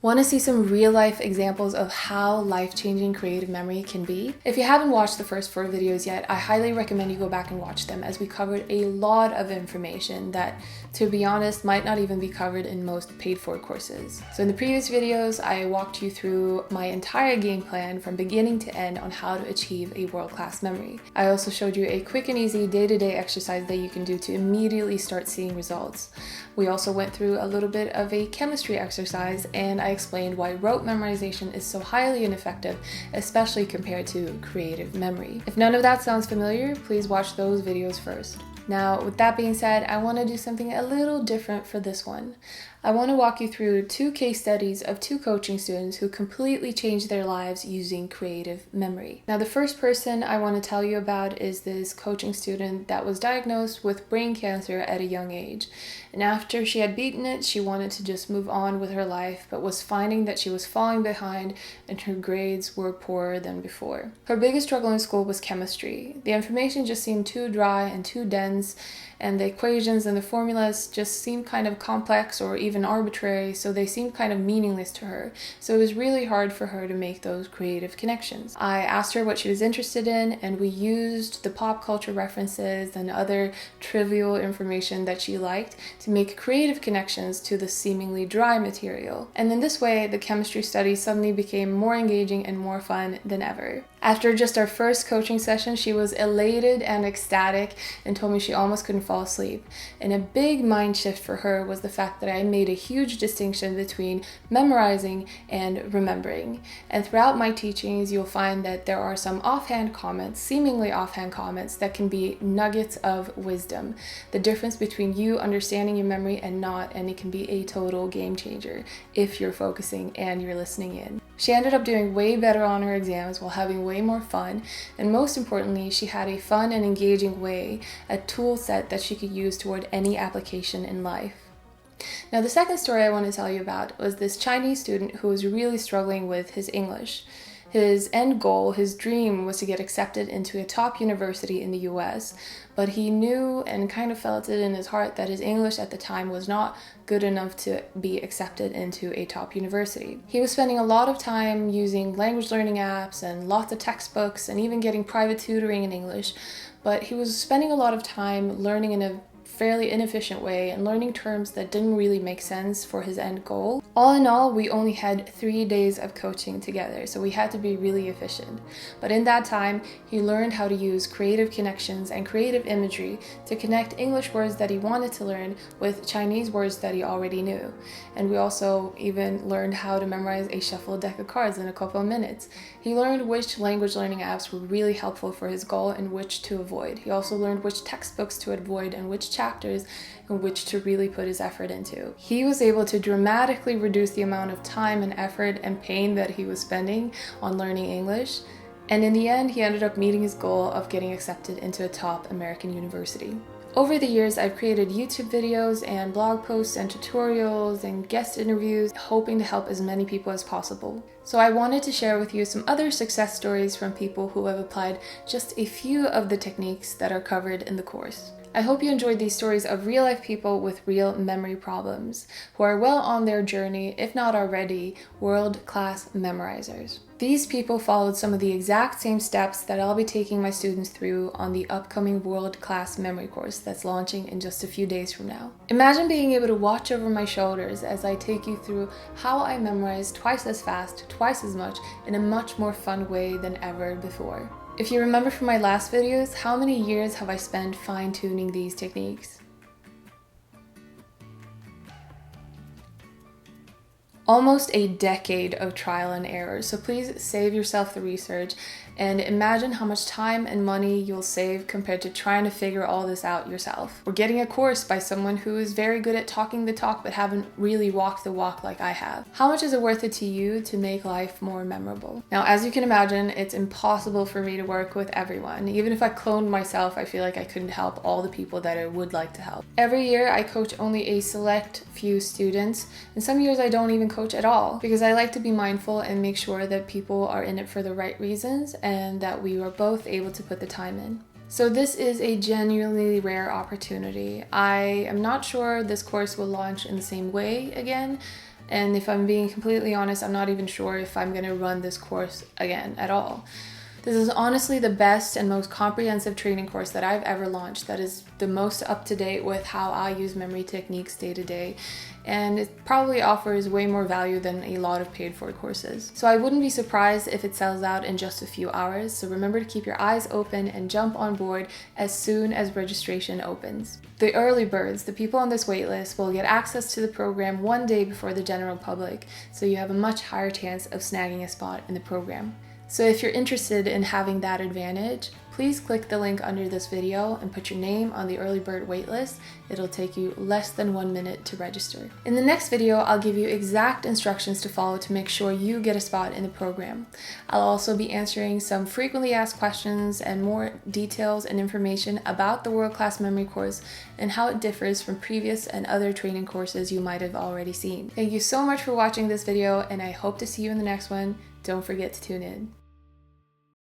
Want to see some real-life examples of how life-changing creative memory can be? If you haven't watched the first 4 videos yet, I highly recommend you go back and watch them, as we covered a lot of information that, to be honest, might not even be covered in most paid-for courses. So in the previous videos, I walked you through my entire game plan from beginning to end on how to achieve a world-class memory. I also showed you a quick and easy day-to-day exercise that you can do to immediately start seeing results. We also went through a little bit of a chemistry exercise, and I explained why rote memorization is so highly ineffective, especially compared to creative memory. If none of that sounds familiar, please watch those videos first. Now, with that being said, I want to do something a little different for this one. I want to walk you through 2 case studies of 2 coaching students who completely changed their lives using creative memory. Now, the first person I want to tell you about is this coaching student that was diagnosed with brain cancer at a young age. And after she had beaten it, she wanted to just move on with her life, but was finding that she was falling behind and her grades were poorer than before. Her biggest struggle in school was chemistry. The information just seemed too dry and too dense, and the equations and the formulas just seemed kind of complex or even arbitrary, so they seemed kind of meaningless to her. So it was really hard for her to make those creative connections. I asked her what she was interested in, and we used the pop culture references and other trivial information that she liked to make creative connections to the seemingly dry material. And in this way, the chemistry study suddenly became more engaging and more fun than ever. After just our first coaching session, she was elated and ecstatic and told me she almost couldn't fall asleep. And a big mind shift for her was the fact that I made a huge distinction between memorizing and remembering. And throughout my teachings, you'll find that there are some offhand comments, seemingly offhand comments, that can be nuggets of wisdom. The difference between you understanding your memory and not, and it can be a total game changer if you're focusing and you're listening in. She ended up doing way better on her exams while having way more fun, and most importantly, she had a fun and engaging way, a tool set that she could use toward any application in life. Now, the second story I want to tell you about was this Chinese student who was really struggling with his English. His end goal, his dream, was to get accepted into a top university in the US, but he knew and kind of felt it in his heart that his English at the time was not good enough to be accepted into a top university. He was spending a lot of time using language learning apps and lots of textbooks and even getting private tutoring in English, but he was spending a lot of time learning in a fairly inefficient way and learning terms that didn't really make sense for his end goal. All in all, we only had 3 days of coaching together, so we had to be really efficient. But in that time, he learned how to use creative connections and creative imagery to connect English words that he wanted to learn with Chinese words that he already knew. And we also even learned how to memorize a shuffled deck of cards in a couple of minutes. He learned which language learning apps were really helpful for his goal and which to avoid. He also learned which textbooks to avoid and which chapters in which to really put his effort into. He was able to dramatically reduce the amount of time and effort and pain that he was spending on learning English, and in the end, he ended up meeting his goal of getting accepted into a top American university. Over the years, I've created YouTube videos and blog posts and tutorials and guest interviews, hoping to help as many people as possible. So I wanted to share with you some other success stories from people who have applied just a few of the techniques that are covered in the course. I hope you enjoyed these stories of real-life people with real memory problems, who are well on their journey, if not already, world-class memorizers. These people followed some of the exact same steps that I'll be taking my students through on the upcoming world-class memory course that's launching in just a few days from now. Imagine being able to watch over my shoulders as I take you through how I memorize twice as fast, twice as much, in a much more fun way than ever before. If you remember from my last videos, how many years have I spent fine-tuning these techniques? Almost a decade of trial and error, so please save yourself the research and imagine how much time and money you'll save compared to trying to figure all this out yourself. Or getting a course by someone who is very good at talking the talk but haven't really walked the walk like I have. How much is it worth it to you to make life more memorable? Now, as you can imagine, it's impossible for me to work with everyone. Even if I cloned myself, I feel like I couldn't help all the people that I would like to help. Every year, I coach only a select few students, and some years I don't even coach at all, because I like to be mindful and make sure that people are in it for the right reasons and that we are both able to put the time in. So this is a genuinely rare opportunity. I am not sure this course will launch in the same way again, And if I'm being completely honest, I'm not even sure if I'm going to run this course again at all. This is honestly the best and most comprehensive training course that I've ever launched that is the most up to date with how I use memory techniques day to day, and it probably offers way more value than a lot of paid for courses. So I wouldn't be surprised if it sells out in just a few hours, so remember to keep your eyes open and jump on board as soon as registration opens. The early birds, the people on this waitlist, will get access to the program one day before the general public, so you have a much higher chance of snagging a spot in the program. So if you're interested in having that advantage, please click the link under this video and put your name on the early bird waitlist. It'll take you less than 1 minute to register. In the next video, I'll give you exact instructions to follow to make sure you get a spot in the program. I'll also be answering some frequently asked questions and more details and information about the World Class Memory course and how it differs from previous and other training courses you might have already seen. Thank you so much for watching this video, and I hope to see you in the next one. Don't forget to tune in.